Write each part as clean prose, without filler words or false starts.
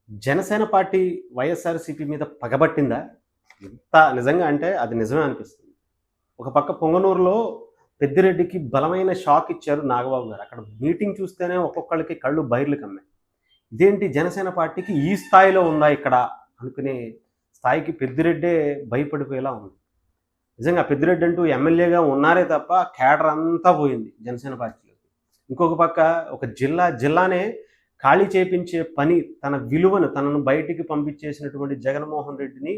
Janasena party YSRCP మీద పగబట్టిందా? ఎంత నిజంగా అంటే అది నిజమే అనిపిస్తుంది. ఒక పక్క పొంగనూరులో పెద్దిరెడ్డికి బలమైన షాక్ ఇచ్చారు నాగబాబు గారు. అక్కడ మీటింగ్ చూస్తేనే ఒక్కొక్కళ్ళకి కళ్ళు బైర్లు కమ్మాయి. ఇదేంటి జనసేన పార్టీకి ఈ స్థాయిలో ఉందా ఇక్కడ అనుకునే స్థాయికి పెద్దిరెడ్డే భయపడిపోయేలా ఉంది. నిజంగా పెద్దిరెడ్డి అంటూ ఎమ్మెల్యేగా ఉన్నారే తప్ప క్యాడర్ అంతా పోయింది జనసేన పార్టీలోకి. ఇంకొక పక్క ఒక జిల్లానే ఖాళీ చేపించే పని తన విలువను తనను బయటికి పంపించేసినటువంటి జగన్మోహన్ రెడ్డిని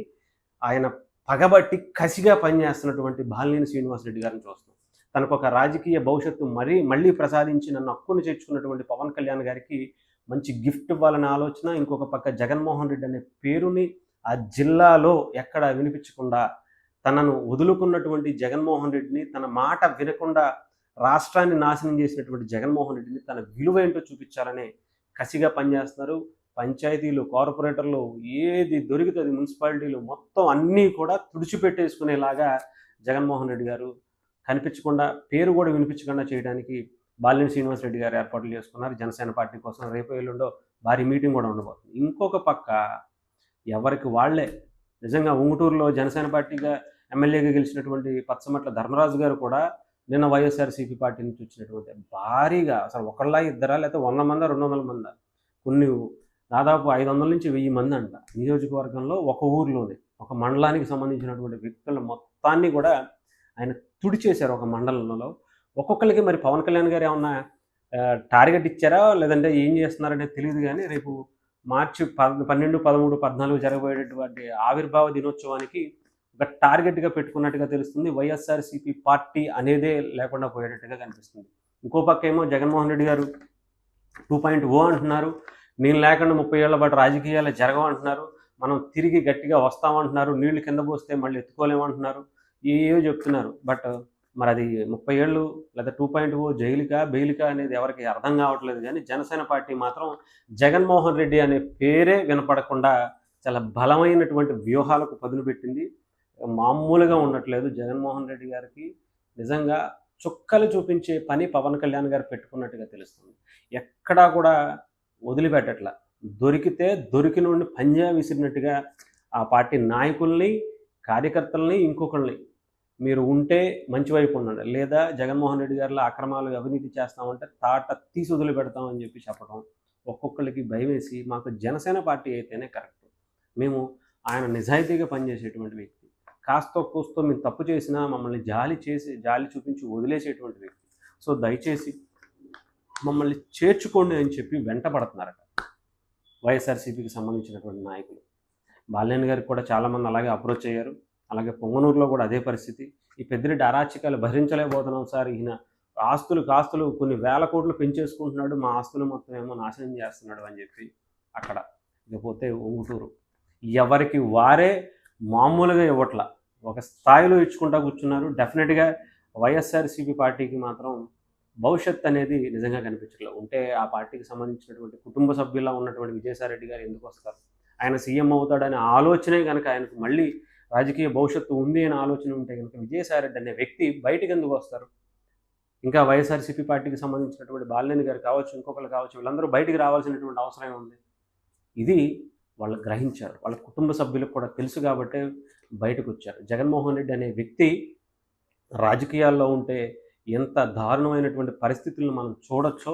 ఆయన పగబట్టి కసిగా పనిచేస్తున్నటువంటి బాలినేని శ్రీనివాసరెడ్డి గారిని చూస్తున్నాం. తనకు ఒక రాజకీయ భవిష్యత్తు మళ్ళీ ప్రసాదించి నన్ను హక్కును చేర్చుకున్నటువంటి పవన్ కళ్యాణ్ గారికి మంచి గిఫ్ట్ ఇవ్వాలనే ఆలోచన, ఇంకొక పక్క జగన్మోహన్ రెడ్డి అనే పేరుని ఆ జిల్లాలో ఎక్కడ వినిపించకుండా తనను వదులుకున్నటువంటి జగన్మోహన్ రెడ్డిని, తన మాట వినకుండా రాష్ట్రాన్ని నాశనం చేసినటువంటి జగన్మోహన్ రెడ్డిని తన విలువ ఏంటో చూపించాలనే కసిగా పనిచేస్తున్నారు. పంచాయతీలు, కార్పొరేటర్లు ఏది దొరికితే అది, మున్సిపాలిటీలు మొత్తం అన్నీ కూడా తుడిచిపెట్టేసుకునేలాగా జగన్మోహన్ రెడ్డి గారు కనిపించకుండా, పేరు కూడా వినిపించకుండా చేయడానికి బాలినేని శ్రీనివాసరెడ్డి గారు ఏర్పాట్లు చేసుకున్నారు జనసేన పార్టీ కోసం. రేపు ఎల్లుండో భారీ మీటింగ్ కూడా ఉండబోతుంది. ఇంకొక పక్క ఎవరికి వాళ్ళే నిజంగా ఉంగుటూరులో జనసేన పార్టీగా ఎమ్మెల్యేగా గెలిచినటువంటి పచ్చమట్ల ధర్మరాజు గారు కూడా నిన్న వైఎస్ఆర్సీపీ పార్టీ నుంచి వచ్చినటువంటి భారీగా అసలు ఒకళ్ళ ఇద్దరా లేకపోతే 100 మందా 200 మందా కొన్ని దాదాపు 500 నుంచి 1000 మంది అంట నియోజకవర్గంలో ఒక ఊరిలోనే ఒక మండలానికి సంబంధించినటువంటి వ్యక్తుల మొత్తాన్ని కూడా ఆయన తుడిచేశారు ఒక మండలంలో. ఒక్కొక్కరికి మరి పవన్ కళ్యాణ్ గారు ఏమన్నా టార్గెట్ ఇచ్చారా లేదంటే ఏం చేస్తున్నారనేది తెలియదు. కానీ రేపు మార్చి 12, 13, 14 జరగబోయేటటువంటి ఆవిర్భావ దినోత్సవానికి ఒక టార్గెట్గా పెట్టుకున్నట్టుగా తెలుస్తుంది. వైఎస్ఆర్సీపీ పార్టీ అనేదే లేకుండా పోయేటట్టుగా కనిపిస్తుంది. ఇంకో పక్క ఏమో జగన్మోహన్ రెడ్డి గారు 2.0 అంటున్నారు. నేను లేకుండా 30 ఏళ్ల పాటు రాజకీయాలు జరగవంటున్నారు. మనం తిరిగి గట్టిగా వస్తామంటున్నారు. నీళ్లు కింద పోస్తే మళ్ళీ ఎత్తుకోలేమంటున్నారు. ఏవో చెప్తున్నారు. బట్ మరి అది 30 ఏళ్ళు లేదా 2.0 జైలుకా బెయిలుకా అనేది ఎవరికి అర్థం కావట్లేదు. కానీ జనసేన పార్టీ మాత్రం జగన్మోహన్ రెడ్డి అనే పేరే వినపడకుండా చాలా బలమైనటువంటి వ్యూహాలకు పదును పెట్టింది. మామూలుగా ఉండట్లేదు. జగన్మోహన్ రెడ్డి గారికి నిజంగా చుక్కలు చూపించే పని పవన్ కళ్యాణ్ గారు పెట్టుకున్నట్టుగా తెలుస్తుంది. ఎక్కడా కూడా వదిలిపెట్టట్ల. దొరికితే దొరికినోడిని పంజా విసిరినట్టుగా ఆ పార్టీ నాయకుల్ని, కార్యకర్తల్ని, ఇంకొకళ్ళని మీరు ఉంటే మంచి వైపు ఉండండి, లేదా జగన్మోహన్ రెడ్డి గారిలో అక్రమాలు అవినీతి చేస్తామంటే తాట తీసి వదిలిపెడతామని చెప్పి చెప్పడం, ఒక్కొక్కరికి భయం వేసి మాకు జనసేన పార్టీ అయితేనే కరెక్ట్, మేము ఆయన నిజాయితీగా పనిచేసేటువంటి వ్యక్తి, కాస్తో కూస్తో మేము తప్పు చేసినా మమ్మల్ని జాలి చూపించి వదిలేసేటువంటి వ్యక్తి, సో దయచేసి మమ్మల్ని చేర్చుకోండి అని చెప్పి వెంటబడుతున్నారట వైఎస్ఆర్సీపీకి సంబంధించినటువంటి నాయకులు. బాలినేని గారికి కూడా చాలామంది అలాగే అప్రోచ్ అయ్యారు. అలాగే పొంగనూరులో కూడా అదే పరిస్థితి. ఈ పెద్దిరెడ్డి అరాచకాలు భరించలేకపోతున్నాం సార్, ఈయన కాస్తులు కొన్ని వేల కోట్లు పెంచేసుకుంటున్నాడు, మా ఆస్తులు మొత్తం ఏమో నాశనం చేస్తున్నాడు అని చెప్పి అక్కడ. ఇకపోతే ఉంగుటూరు ఎవరికి వారే మామూలుగా ఇవ్వట్ల, ఒక స్థాయిలో ఇచ్చుకుంటా కూర్చున్నారు. డెఫినెట్గా వైఎస్ఆర్సీపీ పార్టీకి మాత్రం భవిష్యత్ అనేది నిజంగా కనిపించట్లేదు. ఉంటే ఆ పార్టీకి సంబంధించినటువంటి కుటుంబ సభ్యులా ఉన్నటువంటి విజయసాయిరెడ్డి గారు ఎందుకు వస్తారు? ఆయన సీఎం అవుతాడనే ఆలోచనే కనుక ఆయనకు మళ్ళీ రాజకీయ భవిష్యత్తు ఉంది అనే ఆలోచన ఉంటే కనుక విజయసాయిరెడ్డి అనే వ్యక్తి బయటకు ఎందుకు వస్తారు? ఇంకా వైఎస్ఆర్సీపీ పార్టీకి సంబంధించినటువంటి బాలినేని గారు కావచ్చు, ఇంకొకరు కావచ్చు, వీళ్ళందరూ బయటికి రావాల్సినటువంటి అవసరం ఉంది. ఇది వాళ్ళు గ్రహించారు. వాళ్ళ కుటుంబ సభ్యులకు కూడా తెలుసు కాబట్టే బయటకు వచ్చారు. జగన్మోహన్ రెడ్డి అనే వ్యక్తి రాజకీయాల్లో ఉంటే ఎంత దారుణమైనటువంటి పరిస్థితులను మనం చూడొచ్చో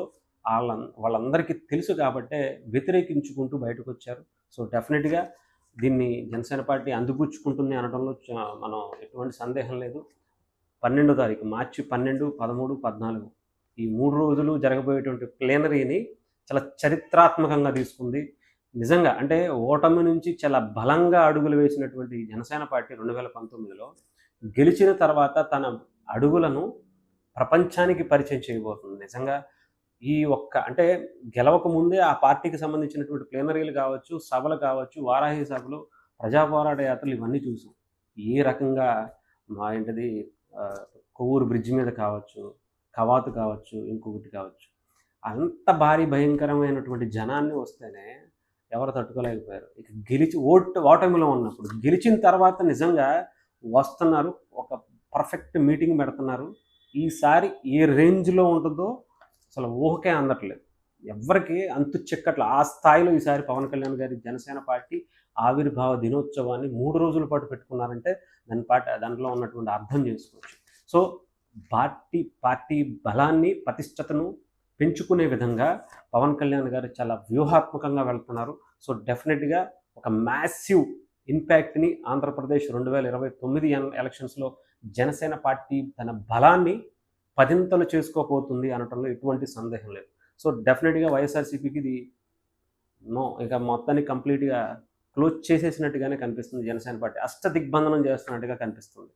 వాళ్ళందరికీ తెలుసు కాబట్టే వ్యతిరేకించుకుంటూ బయటకు వచ్చారు. సో డెఫినెట్గా దీన్ని జనసేన పార్టీ అందిపుచ్చుకుంటుంది అనడంలో మనం ఎటువంటి సందేహం లేదు. 12వ తారీఖు మార్చి 12, 13, 14 ఈ 3 రోజులు జరగబోయేటువంటి ప్లేనరీని చాలా చరిత్రాత్మకంగా తీసుకుంది. నిజంగా అంటే ఓటమి నుంచి చాలా బలంగా అడుగులు వేసినటువంటి జనసేన పార్టీ 2019లో గెలిచిన తర్వాత తన అడుగులను ప్రపంచానికి పరిచయం చేయబోతుంది. నిజంగా ఈ అంటే గెలవక ముందే ఆ పార్టీకి సంబంధించినటువంటి ప్లేనరీలు కావచ్చు, సభలు కావచ్చు, వారాహి సభలు, ప్రజా పోరాట యాత్రలు ఇవన్నీ చూసాం. ఏ రకంగా ఏంటిది కొవ్వూరు బ్రిడ్జ్ మీద కావచ్చు, కవాతు కావచ్చు, ఇంకొకటి కావచ్చు, అంత భారీ భయంకరమైనటువంటి జనాన్ని వస్తేనే ఎవరు తట్టుకోలేకపోయారు. ఇక ఓటమిలో ఉన్నప్పుడు గెలిచిన తర్వాత నిజంగా వస్తున్నారు, ఒక పర్ఫెక్ట్ మీటింగ్ పెడుతున్నారు. ఈసారి ఏ రేంజ్లో ఉంటుందో అసలు ఊహకే అందట్లేదు. ఎవ్వరికి అంతు చిక్కట్ల ఆ స్థాయిలో ఈసారి పవన్ కళ్యాణ్ గారి జనసేన పార్టీ ఆవిర్భావ దినోత్సవాన్ని 3 రోజుల పాటు పెట్టుకున్నారంటే దాంట్లో ఉన్నటువంటి అర్థం చేసుకోవచ్చు. సో, పార్టీ బలాన్ని, ప్రతిష్టతను పెంచుకునే విధంగా పవన్ కళ్యాణ్ గారు చాలా వ్యూహాత్మకంగా వెళ్తున్నారు. సో, డెఫినెట్‌గా ఒక మ్యాసివ్ ఇంపాక్ట్‌ని ఆంధ్రప్రదేశ్ 2029 ఎలక్షన్స్‌లో జనసేన పార్టీ తన బలాన్ని పదింతలు చేసుకోబోతుంది అనటంలో ఎటువంటి సందేహం లేదు. సో, డెఫినెట్‌గా వైఎస్ఆర్‌సీపీకి ఇది ఇక మొత్తాన్ని కంప్లీట్‌గా క్లోజ్ చేసేసినట్టుగానే కనిపిస్తుంది జనసేన పార్టీ. అష్టదిగ్బంధనం చేస్తున్నట్టుగా కనిపిస్తుంది.